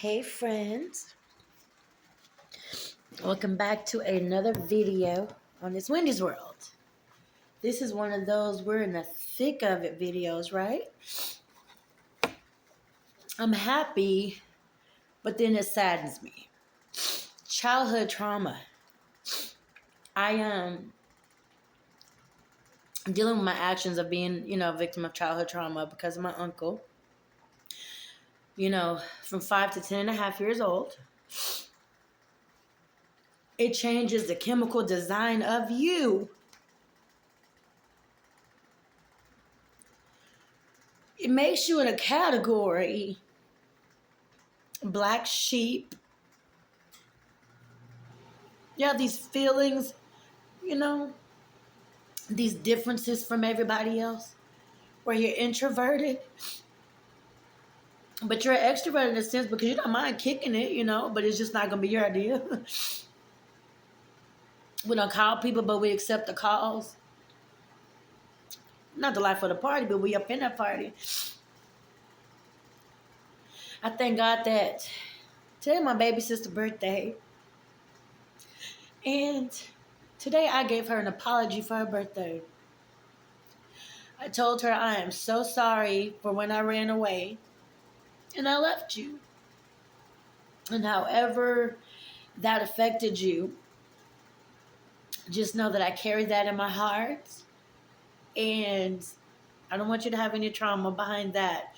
Hey friends, welcome back to another video on this Wendy's World. This is one of those we're in the thick of it videos, right? I'm happy, but then it saddens me. Childhood trauma. I am dealing with my actions of being, a victim of childhood trauma because of my uncle. From 5 to 10.5 years old. It changes the chemical design of you. It makes you in a category black sheep. You have these feelings, you know, these differences from everybody else, where you're introverted, but you're an extrovert in a sense because you don't mind kicking it, but it's just not going to be your idea. We don't call people, but we accept the calls. Not the life of the party, but we up in that party. I thank God that today my baby sister's birthday. And today I gave her an apology for her birthday. I told her I am so sorry for when I ran away and I left you. And however that affected you, just know that I carry that in my heart. And I don't want you to have any trauma behind that.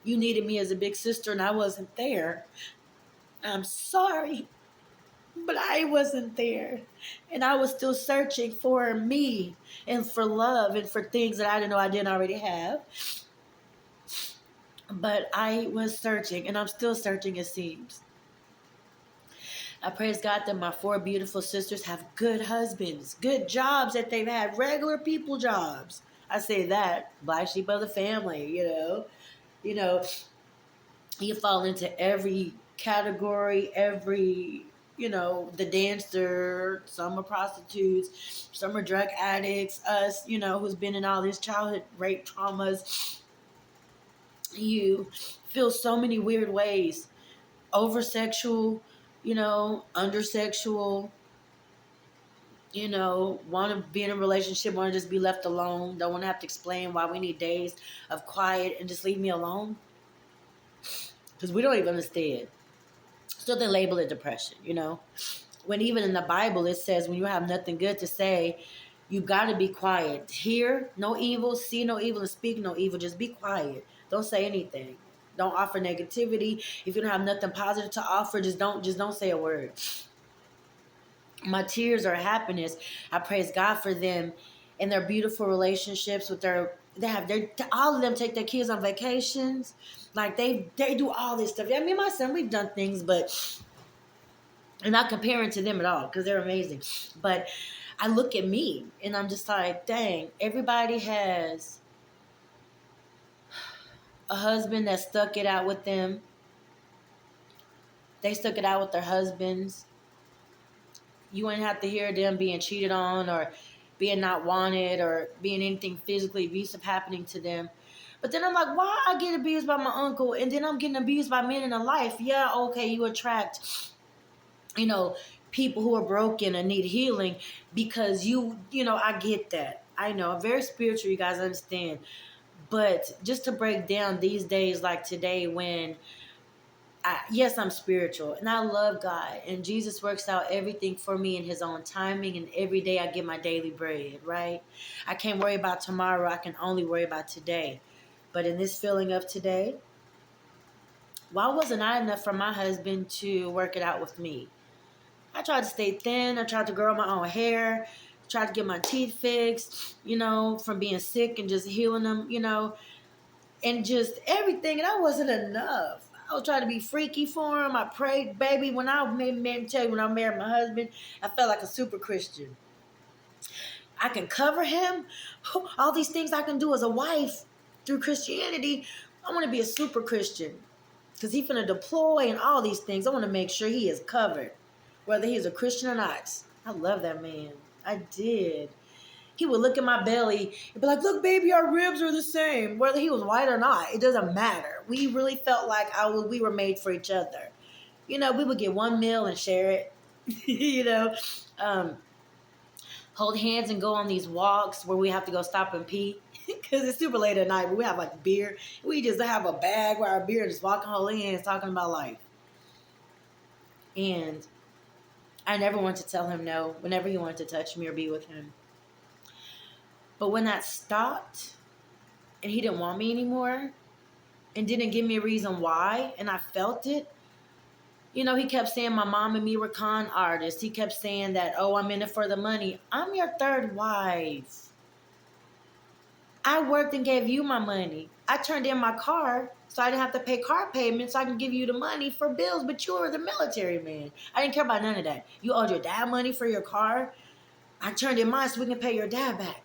You needed me as a big sister and I wasn't there. I'm sorry, but I wasn't there. And I was still searching for me and for love and for things that I didn't know I didn't already have. But I was searching, and I'm still searching, it seems. I praise God that my 4 beautiful sisters have good husbands, good jobs that they've had, regular people jobs. I say that, black sheep of the family, you fall into every category, the dancer, some are prostitutes, some are drug addicts, us, who's been in all these childhood rape traumas. You feel so many weird ways, over sexual, under sexual, want to be in a relationship, want to just be left alone, don't want to have to explain why we need days of quiet and just leave me alone. Because we don't even understand. So they label it depression, When even in the Bible it says when you have nothing good to say, you got to be quiet. Hear no evil, see no evil, and speak no evil. Just be quiet. Don't say anything. Don't offer negativity. If you don't have nothing positive to offer, just don't say a word. My tears are happiness. I praise God for them and their beautiful relationships with all of them take their kids on vacations. Like they do all this stuff. Yeah, me and my son, we've done things, but I'm not comparing to them at all because they're amazing. But I look at me and I'm just like, dang, everybody has a husband that stuck it out with them. They stuck it out with their husbands. You wouldn't have to hear them being cheated on or being not wanted or being anything physically abusive happening to them. But then I'm like, why I get abused by my uncle and then I'm getting abused by men in a life? Yeah, okay, you attract, people who are broken and need healing because I get that. I know I'm very spiritual, you guys understand. But just to break down these days like today when yes, I'm spiritual and I love God and Jesus works out everything for me in his own timing, and every day I get my daily bread, right? I can't worry about tomorrow. I can only worry about today. But in this feeling of today, why wasn't I enough for my husband to work it out with me? I tried to stay thin. I tried to grow my own hair. Tried to get my teeth fixed, from being sick and just healing them, and just everything. And that wasn't enough. I was trying to be freaky for him. I prayed, baby. When I married my husband, I felt like a super Christian. I can cover him. All these things I can do as a wife through Christianity. I want to be a super Christian because he's going to deploy and all these things. I want to make sure he is covered, whether he's a Christian or not. I love that man. I did. He would look at my belly and be like, look, baby, our ribs are the same. Whether he was white or not, it doesn't matter. We really felt like we were made for each other. You know, we would get one meal and share it. you know, um, hold hands and go on these walks where we have to go stop and pee. Because it's super late at night, but we have like beer. We just have a bag with our beer and just walking holding hands talking about life. And I never wanted to tell him no whenever he wanted to touch me or be with him. But when that stopped and he didn't want me anymore and didn't give me a reason why, and I felt it, you know, he kept saying my mom and me were con artists. He kept saying that, oh, I'm in it for the money. I'm your third wife. I worked and gave you my money. I turned in my car so I didn't have to pay car payments so I can give you the money for bills, but you were the military man. I didn't care about none of that. You owed your dad money for your car. I turned in mine so we can pay your dad back.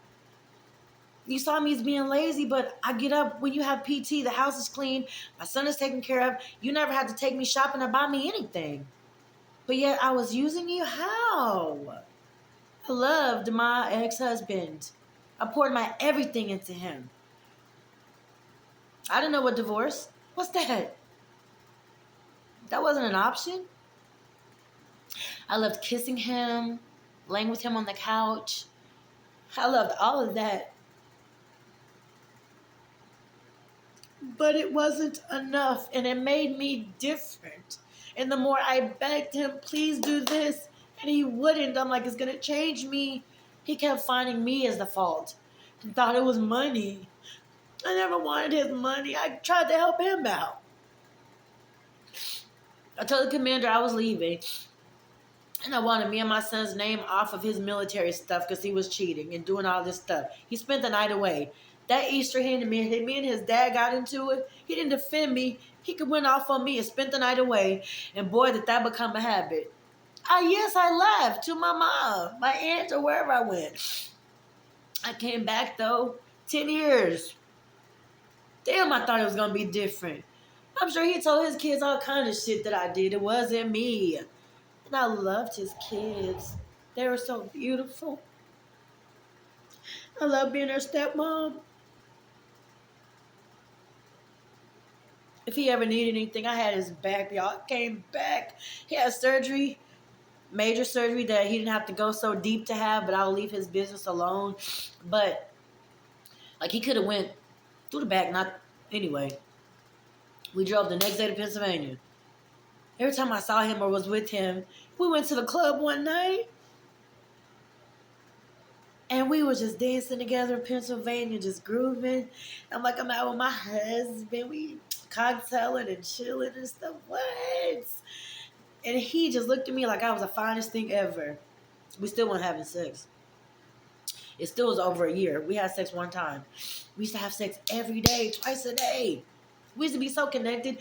You saw me as being lazy, but I get up when you have PT, the house is clean, my son is taken care of. You never had to take me shopping or buy me anything. But yet I was using you? How? I loved my ex-husband. I poured my everything into him. I didn't know what divorce. What's that? That wasn't an option. I loved kissing him, laying with him on the couch. I loved all of that. But it wasn't enough, and it made me different. And the more I begged him, please do this, and he wouldn't. I'm like, it's going to change me. He kept finding me as the fault and thought it was money. I never wanted his money. I tried to help him out. I told the commander I was leaving, and I wanted me and my son's name off of his military stuff because he was cheating and doing all this stuff. He spent the night away. That Easter, me and his dad got into it. He didn't defend me. He could went off on me and spent the night away. And boy, did that become a habit. Yes, I left to my mom, my aunt, or wherever I went. I came back, though, 10 years. Damn, I thought it was going to be different. I'm sure he told his kids all kind of shit that I did. It wasn't me. And I loved his kids. They were so beautiful. I love being their stepmom. If he ever needed anything, I had his back. Y'all came back. He had surgery, major surgery that he didn't have to go so deep to have, but I'll leave his business alone. But like he could have went through the back, not anyway. We drove the next day to Pennsylvania. Every time I saw him or was with him, we went to the club one night. And we were just dancing together in Pennsylvania, just grooving. I'm like, I'm out with my husband. We cocktailing and chilling and stuff. What? And he just looked at me like I was the finest thing ever. We still weren't having sex. It still was over a year. We had sex one time. We used to have sex every day, twice a day. We used to be so connected.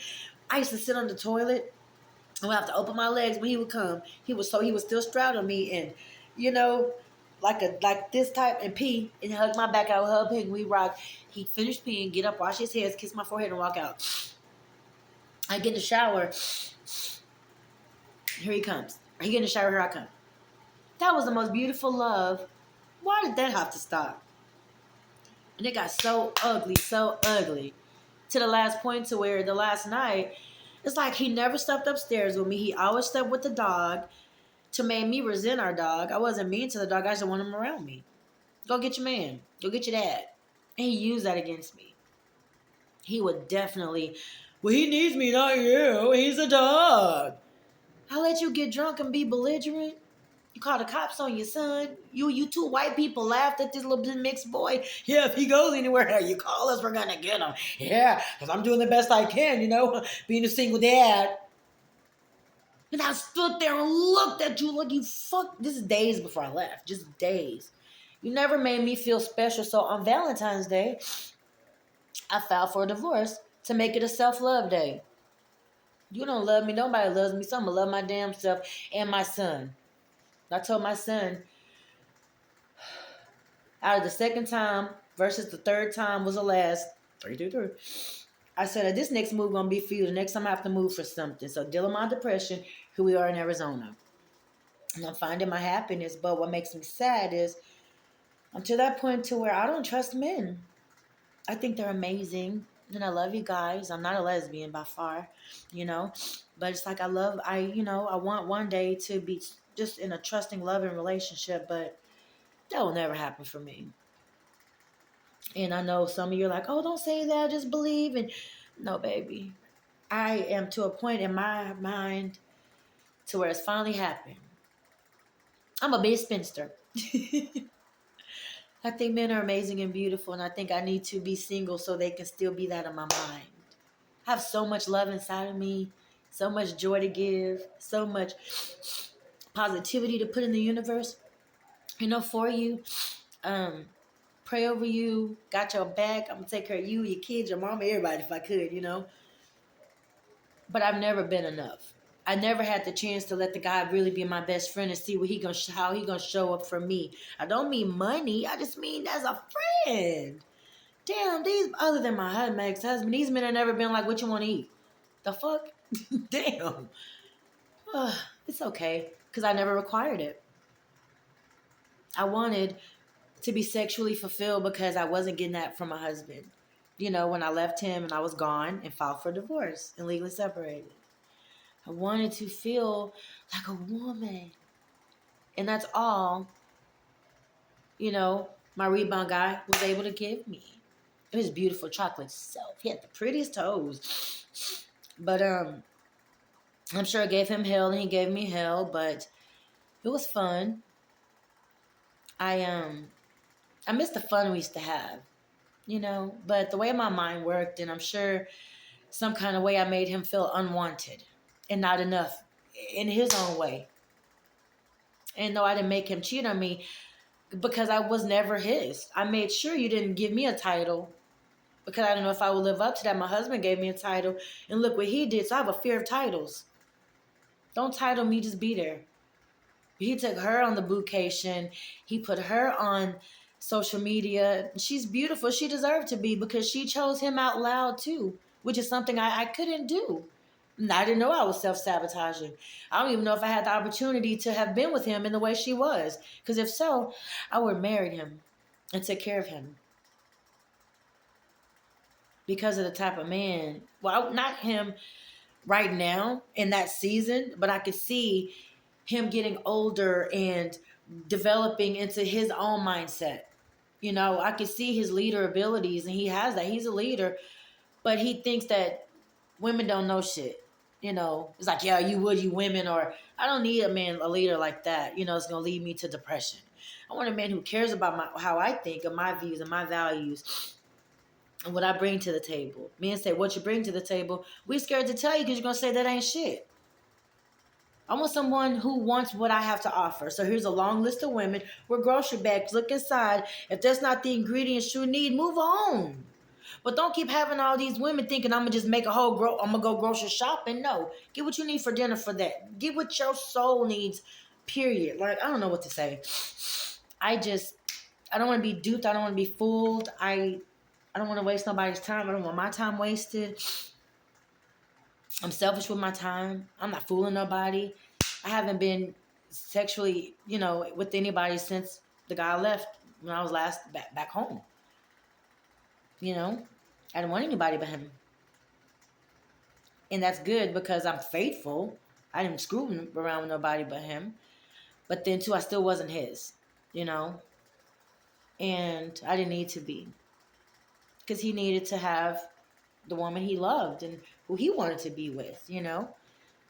I used to sit on the toilet. I would have to open my legs when he would come. He was still straddling me and, you know, like this type and pee and hug my back. I would hug him. We rock. He'd finish peeing, get up, wash his hands, kiss my forehead, and walk out. I get in the shower. Here he comes. I get in the shower. Here I come. That was the most beautiful love. Why did that have to stop? And it got so ugly, to the last point to where the last night, it's like he never slept upstairs with me. He always slept with the dog to make me resent our dog. I wasn't mean to the dog. I just want him around me. Go get your man. Go get your dad. And he used that against me. He would definitely, well, he needs me, not you. He's a dog. I let you get drunk and be belligerent. You call the cops on your son. You two white people laughed at this little mixed boy. Yeah, if he goes anywhere, you call us, we're going to get him. Yeah, because I'm doing the best I can, being a single dad. And I stood there and looked at you like you fuck. This is days before I left. Just days. You never made me feel special. So on Valentine's Day, I filed for a divorce to make it a self-love day. You don't love me. Nobody loves me. So I'm going to love my damn self and my son. I told my son, out of the second time versus the third time was the last, 3. I said, this next move going to be for you. The next time I have to move for something. So dealing with my depression, here we are in Arizona. And I'm finding my happiness. But what makes me sad is I'm to that point to where I don't trust men. I think they're amazing. And I love you guys. I'm not a lesbian by far, you know, but it's like I want one day to be just in a trusting, loving relationship, but that will never happen for me. And I know some of you are like, oh, don't say that, just believe. And no, baby. I am to a point in my mind to where it's finally happened. I'm a big spinster. I think men are amazing and beautiful, and I think I need to be single so they can still be that in my mind. I have so much love inside of me, so much joy to give, so much positivity to put in the universe, for you. Um, Pray over you, got your back. I'm gonna take care of you, your kids, your mama, everybody if I could. But I've never been enough. I never had the chance to let the guy really be my best friend and see how he gonna show up for me. I don't mean money. I just mean as a friend. Damn, these other than my ex-husband, these men have never been like, "What you want to eat?" The fuck? Damn. It's okay because I never required it. I wanted to be sexually fulfilled because I wasn't getting that from my husband. When I left him and I was gone and filed for divorce and legally separated. I wanted to feel like a woman. And that's all, my rebound guy was able to give me. It was beautiful chocolate self. He had the prettiest toes. But I'm sure I gave him hell and he gave me hell, but it was fun. I miss the fun we used to have, but the way my mind worked, and I'm sure some kind of way I made him feel unwanted and not enough in his own way. And no, I didn't make him cheat on me because I was never his. I made sure you didn't give me a title because I didn't know if I would live up to that. My husband gave me a title, and look what he did. So I have a fear of titles. Don't title me, just be there. He took her on the bootcation. He put her on social media. She's beautiful. She deserved to be because she chose him out loud too, which is something I couldn't do. And I didn't know I was self-sabotaging. I don't even know if I had the opportunity to have been with him in the way she was. Because if so, I would have married him and took care of him. Because of the type of man, well, not him right now in that season, but I could see him getting older and developing into his own mindset. I could see his leader abilities, and he has that. He's a leader, but he thinks that women don't know shit. It's like, yeah, you women, or I don't need a leader like that. It's gonna lead me to depression. I want a man who cares about how I think and my views and my values and what I bring to the table. Men say, what you bring to the table, we scared to tell you because you're gonna say that ain't shit. I want someone who wants what I have to offer. So here's a long list of women with grocery bags. Look inside. If that's not the ingredients you need, move on. But don't keep having all these women thinking I'm gonna just make I'm gonna go grocery shopping. No, get what you need for dinner for that. Get what your soul needs. Period. Like, I don't know what to say. I don't want to be duped. I don't want to be fooled. I don't want to waste nobody's time. I don't want my time wasted. I'm selfish with my time. I'm not fooling nobody. I haven't been sexually, with anybody since the guy left when I was last back home. I didn't want anybody but him. And that's good because I'm faithful. I didn't screw around with nobody but him. But then, too, I still wasn't his, and I didn't need to be because he needed to have the woman he loved and who he wanted to be with.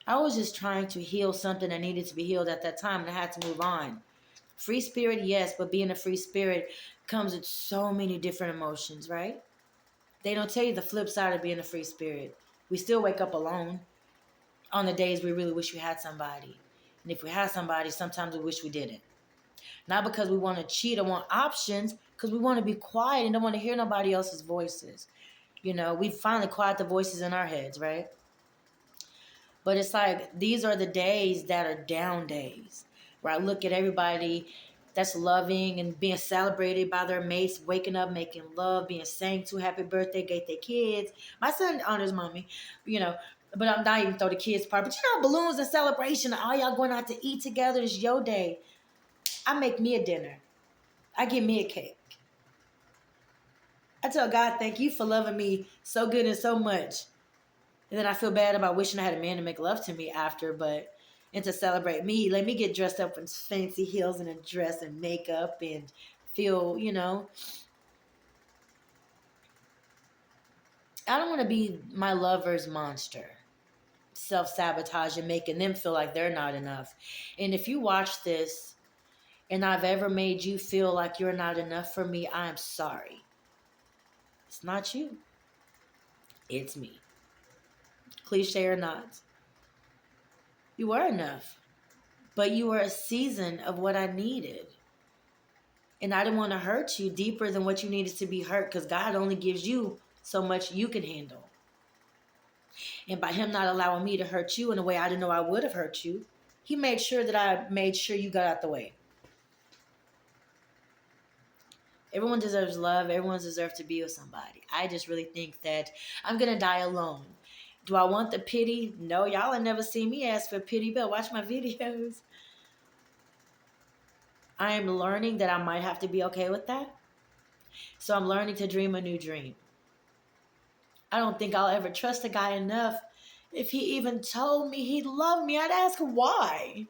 I was just trying to heal something that needed to be healed at that time, and I had to move on. Free spirit, yes, but being a free spirit comes with so many different emotions, right? They don't tell you the flip side of being a free spirit. We still wake up alone on the days we really wish we had somebody. And if we had somebody, sometimes we wish we didn't. Not because we want to cheat or want options, because we want to be quiet and don't want to hear nobody else's voices. We finally quiet the voices in our heads, right? But it's like these are the days that are down days where I look at everybody that's loving and being celebrated by their mates, waking up, making love, being sang to happy birthday, get their kids. My son honors mommy, but I'm not even throw the kids part. But balloons and celebration, all y'all going out to eat together. It's your day. I make me a dinner. I get me a cake. I tell God, thank you for loving me so good and so much. And then I feel bad about wishing I had a man to make love to me after, but and to celebrate me, let me get dressed up in fancy heels and a dress and makeup and feel, I don't want to be my lover's monster, self sabotage and making them feel like they're not enough. And if you watch this and I've ever made you feel like you're not enough for me, I'm sorry. It's not you, it's me. Cliche or not, you were enough, but you were a season of what I needed. And I didn't want to hurt you deeper than what you needed to be hurt because God only gives you so much you can handle. And by Him not allowing me to hurt you in a way I didn't know I would have hurt you, He made sure that I made sure you got out the way. Everyone deserves love. Everyone deserves to be with somebody. I just really think that I'm going to die alone. Do I want the pity? No, y'all have never seen me ask for pity, but watch my videos. I am learning that I might have to be okay with that. So I'm learning to dream a new dream. I don't think I'll ever trust a guy enough. If he even told me he loved me, I'd ask why.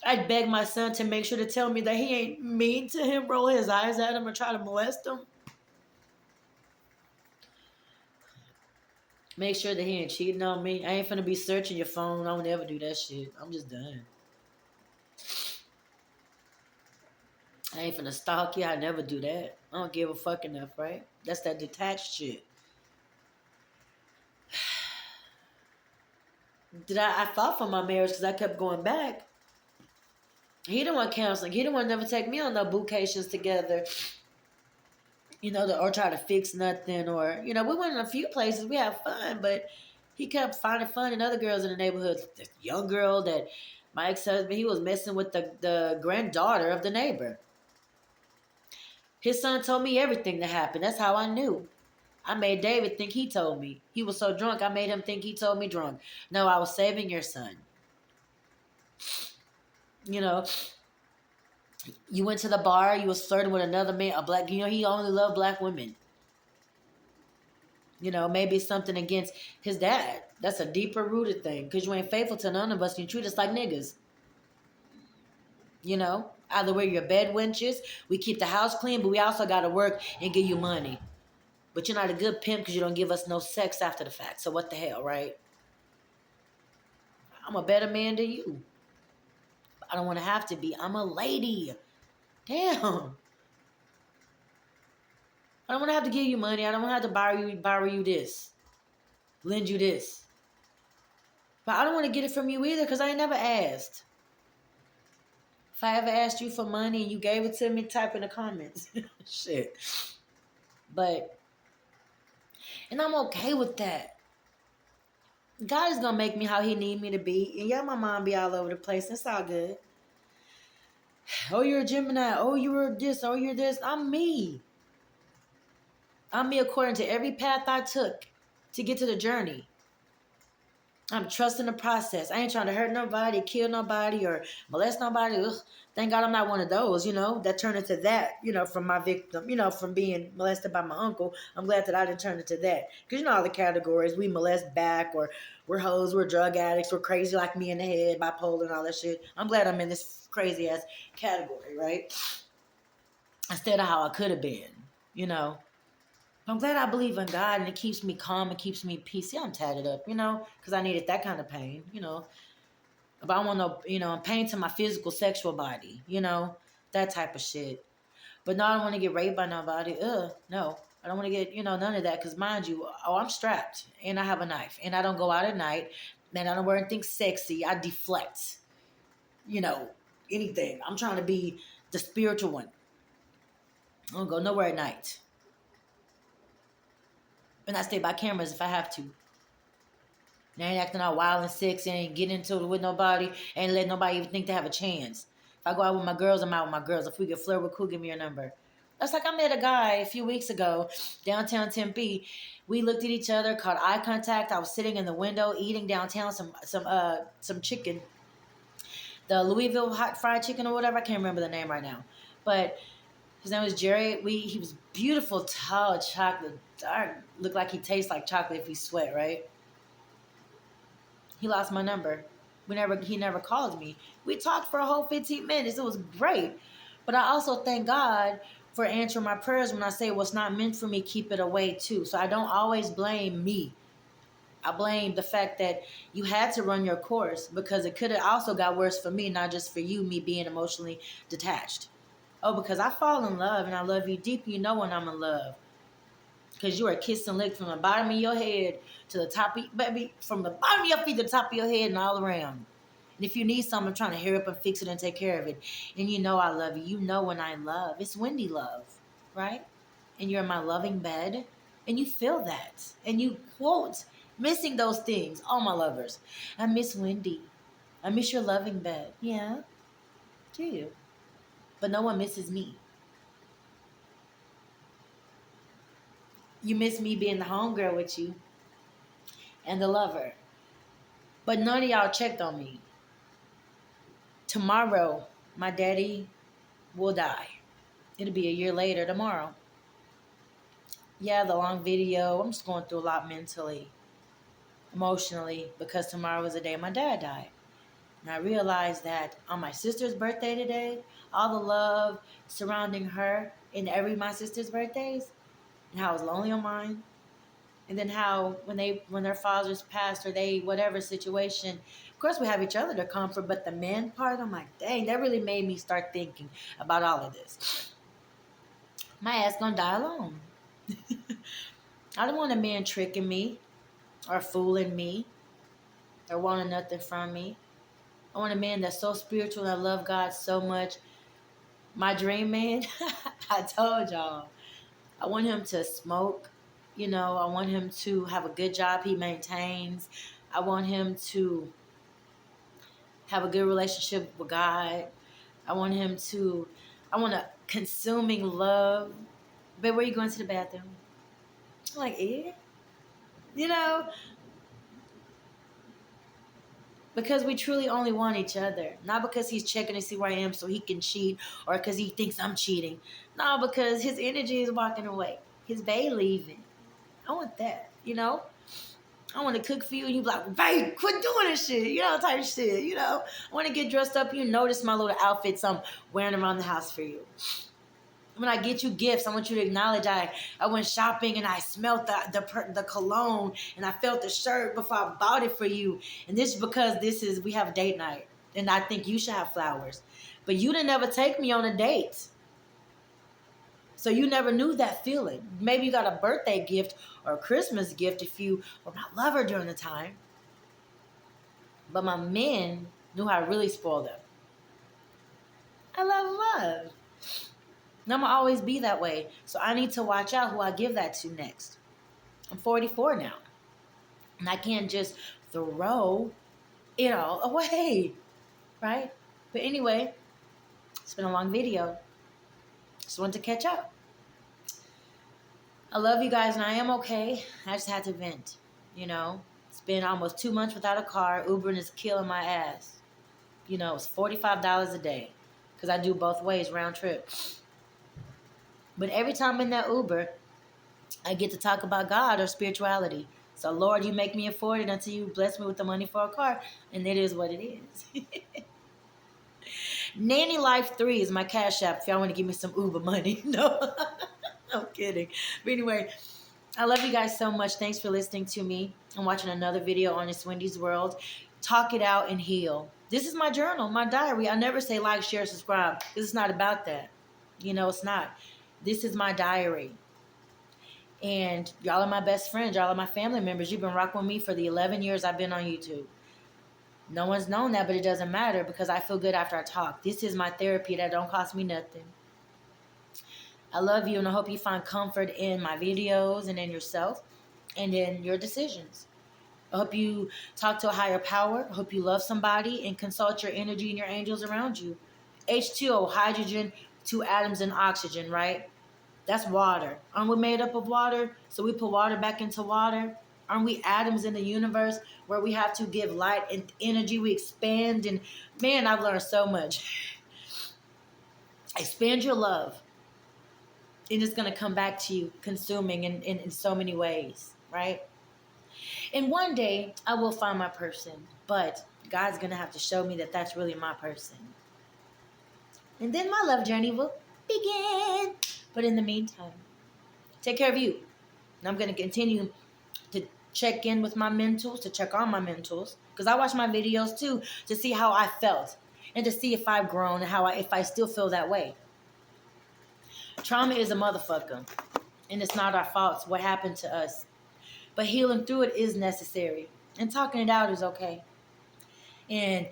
I'd beg my son to make sure to tell me that he ain't mean to him, roll his eyes at him, or try to molest him. Make sure that he ain't cheating on me. I ain't finna be searching your phone. I don't ever do that shit. I'm just done. I ain't finna stalk you. I never do that. I don't give a fuck enough, right? That's that detached shit. I fought for my marriage because I kept going back. He didn't want counseling. He didn't want to never take me on no bootcations together. Or try to fix nothing. Or, we went in a few places. We had fun, but he kept finding fun in other girls in the neighborhood. This young girl that my ex-husband, he was messing with the granddaughter of the neighbor. His son told me everything that happened. That's how I knew. I made David think he told me. He was so drunk, I made him think he told me drunk. No, I was saving your son. You went to the bar, you was flirting with another man, a black, he only loved black women. Maybe it's something against his dad. That's a deeper rooted thing because you ain't faithful to none of us and you treat us like niggas. Either we're your bed wenches, we keep the house clean, but we also got to work and give you money. But you're not a good pimp because you don't give us no sex after the fact. So what the hell, right? I'm a better man than you. I don't want to have to be. I'm a lady. Damn. I don't want to have to give you money. I don't want to have to borrow you this. Lend you this. But I don't want to get it from you either because I ain't never asked. If I ever asked you for money and you gave it to me, type in the comments. Shit. And I'm okay with that. God is going to make me how He need me to be. And yeah, my mom be all over the place. It's all good. Oh, you're a Gemini. Oh, you're this. Oh, you're this. I'm me. I'm me according to every path I took to get to the journey. I'm trusting the process. I ain't trying to hurt nobody, kill nobody, or molest nobody. Ugh. Thank God I'm not one of those, that turned into that, from my victim, from being molested by my uncle. I'm glad that I didn't turn into that. Because all the categories, we molest back, or we're hoes, we're drug addicts, we're crazy like me in the head, bipolar and all that shit. I'm glad I'm in this crazy ass category, right? Instead of how I could have been, I'm glad I believe in God and it keeps me calm, it keeps me peace. Yeah, I'm tatted up, because I needed that kind of pain, But I want no, pain to my physical, sexual body, that type of shit. But no, I don't want to get raped by nobody. No. I don't want to get, none of that. Because mind you, I'm strapped and I have a knife and I don't go out at night. Man, I don't wear anything sexy. I deflect, anything. I'm trying to be the spiritual one. I don't go nowhere at night. And I stay by cameras if I have to. And I ain't acting all wild and sexy, ain't getting into it with nobody, ain't letting nobody even think they have a chance. If I go out with my girls, I'm out with my girls. If we get flirt with cool, give me your number. That's like I met a guy a few weeks ago, downtown Tempe. We looked at each other, caught eye contact. I was sitting in the window eating downtown some chicken. the Louisville hot fried chicken or whatever. I can't remember the name right now, but his name was Jerry. He was beautiful, tall, chocolate, dark. Looked like he tastes like chocolate if he sweat, right? He lost my number. He never called me. We talked for a whole 15 minutes. It was great. But I also thank God for answering my prayers when I say what's not meant for me, keep it away too. So I don't always blame me. I blame the fact that you had to run your course, because it could have also got worse for me, not just for you, me being emotionally detached. Oh, because I fall in love and I love you deep. You know when I'm in love. Because you are kissed and licked from the bottom of your head to the top of baby, from the bottom of your feet to the top of your head and all around. And if you need something, I'm trying to hurry up and fix it and take care of it. And you know I love you. You know when I love. It's Wendy love, right? And you're in my loving bed. And you feel that. And you quote, missing those things. All my lovers. I miss Wendy. I miss your loving bed. Yeah, do you? But no one misses me. You miss me being the homegirl with you and the lover. But none of y'all checked on me. Tomorrow, my daddy will die. It'll be a year later tomorrow. Yeah, the long video. I'm just going through a lot mentally, emotionally, because tomorrow was the day my dad died. And I realized that on my sister's birthday today, all the love surrounding her in every my sister's birthdays, and how I was lonely on mine. And then how when their fathers passed or they whatever situation, of course we have each other to comfort, but the men part, I'm like, dang, that really made me start thinking about all of this. My ass gonna die alone. I don't want a man tricking me or fooling me or wanting nothing from me. I want a man that's so spiritual and I love God so much. My dream man, I told y'all, I want him to smoke. I want him to have a good job he maintains. I want him to have a good relationship with God. I want a consuming love. But where are you going to the bathroom? I'm like, yeah. You know, because we truly only want each other. Not because he's checking to see where I am so he can cheat or because he thinks I'm cheating. No, because his energy is walking away. His bae leaving. I want that. I want to cook for you and you be like, babe, quit doing this shit. Type of shit. I want to get dressed up. You notice my little outfits I'm wearing around the house for you. When I get you gifts, I want you to acknowledge I went shopping and I smelled the cologne and I felt the shirt before I bought it for you. And this is because we have date night. And I think you should have flowers. But you didn't ever take me on a date. So you never knew that feeling. Maybe you got a birthday gift or a Christmas gift if you were my lover during the time. But my men knew how to really spoil them. I love love. And I'm going to always be that way. So I need to watch out who I give that to next. I'm 44 now. And I can't just throw it all away. Right? But anyway, it's been a long video. Just wanted to catch up. I love you guys and I am okay. I just had to vent. It's been almost 2 months without a car. Ubering is killing my ass. It's $45 a day. Because I do both ways, round trip. But every time I'm in that Uber, I get to talk about God or spirituality. So, Lord, you make me afford it until you bless me with the money for a car. And it is what it is. Nanny Life 3 is my cash app if y'all want to give me some Uber money. No, I'm kidding. But anyway, I love you guys so much. Thanks for listening to me and watching another video on It's Wendy's World. Talk it out and heal. This is my journal, my diary. I never say like, share, subscribe because it's not about that. It's not. This is my diary. And y'all are my best friends. Y'all are my family members. You've been rocking with me for the 11 years I've been on YouTube. No one's known that, but it doesn't matter because I feel good after I talk. This is my therapy that don't cost me nothing. I love you and I hope you find comfort in my videos and in yourself and in your decisions. I hope you talk to a higher power. I hope you love somebody and consult your energy and your angels around you. H2O, hydrogen, 2 atoms, and oxygen, right? That's water. Aren't we made up of water? So we put water back into water. Aren't we atoms in the universe where we have to give light and energy? We expand, and man, I've learned so much. Expand your love, and it's going to come back to you consuming in so many ways, right? And one day I will find my person, but God's going to have to show me that that's really my person. And then my love journey will begin. But in the meantime, take care of you. And I'm going to continue to check in with my mentals, to check on my mentals, because I watch my videos too to see how I felt and to see if I've grown and if I still feel that way. Trauma is a motherfucker, and it's not our faults what happened to us. But healing through it is necessary, and talking it out is okay. And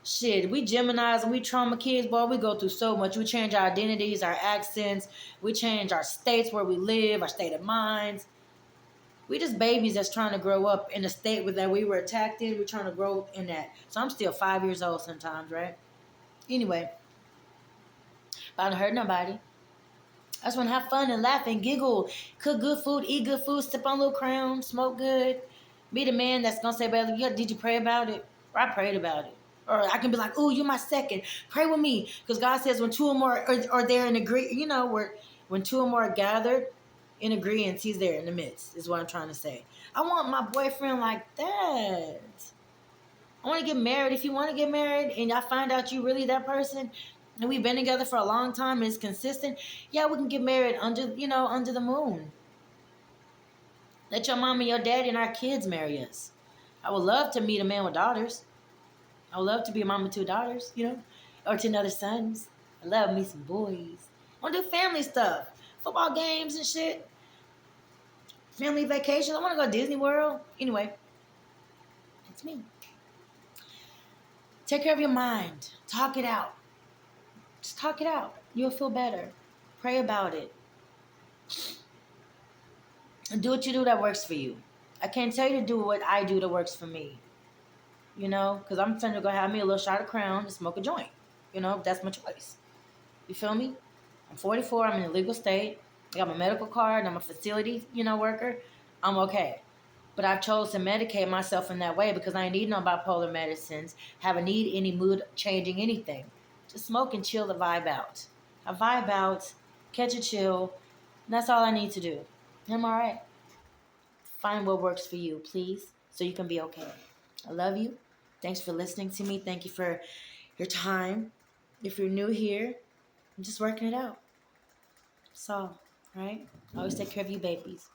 shit, we Geminis and we trauma kids, boy, we go through so much. We change our identities, our accents, we change our states where we live, our state of minds. We just babies that's trying to grow up in the state that we were attacked in. We're trying to grow in that. So I'm still 5 years old sometimes, right? Anyway, I don't hurt nobody. I just want to have fun and laugh and giggle, cook good food, eat good food, sip on a little crown, smoke good. Be the man that's going to say, baby, did you pray about it? Or I prayed about it. Or I can be like, oh, you're my second. Pray with me. Because God says when two or more are there in agree, when two or more are gathered in agreement, he's there in the midst, is what I'm trying to say. I want my boyfriend like that. I want to get married. If you want to get married and I find out you really that person, and we've been together for a long time and it's consistent, yeah, we can get married under the moon. Let your mom and your daddy and our kids marry us. I would love to meet a man with daughters. I would love to be a mom with 2 daughters, or 10 other sons. I love me some boys. I want to do family stuff, football games and shit, family vacations. I want to go to Disney World. Anyway, that's me. Take care of your mind. Talk it out. Just talk it out. You'll feel better. Pray about it. And do what you do that works for you. I can't tell you to do what I do that works for me. Because I'm finna go have me a little shot of Crown and smoke a joint. That's my choice. You feel me? I'm 44. I'm in a legal state. I got my medical card. I'm a facility, worker. I'm okay. But I chose to medicate myself in that way because I ain't need no bipolar medicines. Haven't need any mood changing anything. Just smoke and chill the vibe out. I vibe out, catch a chill. And that's all I need to do. I'm all right. Find what works for you, please, so you can be okay. I love you. Thanks for listening to me. Thank you for your time. If you're new here, I'm just working it out. That's all, right? Always take care of you babies.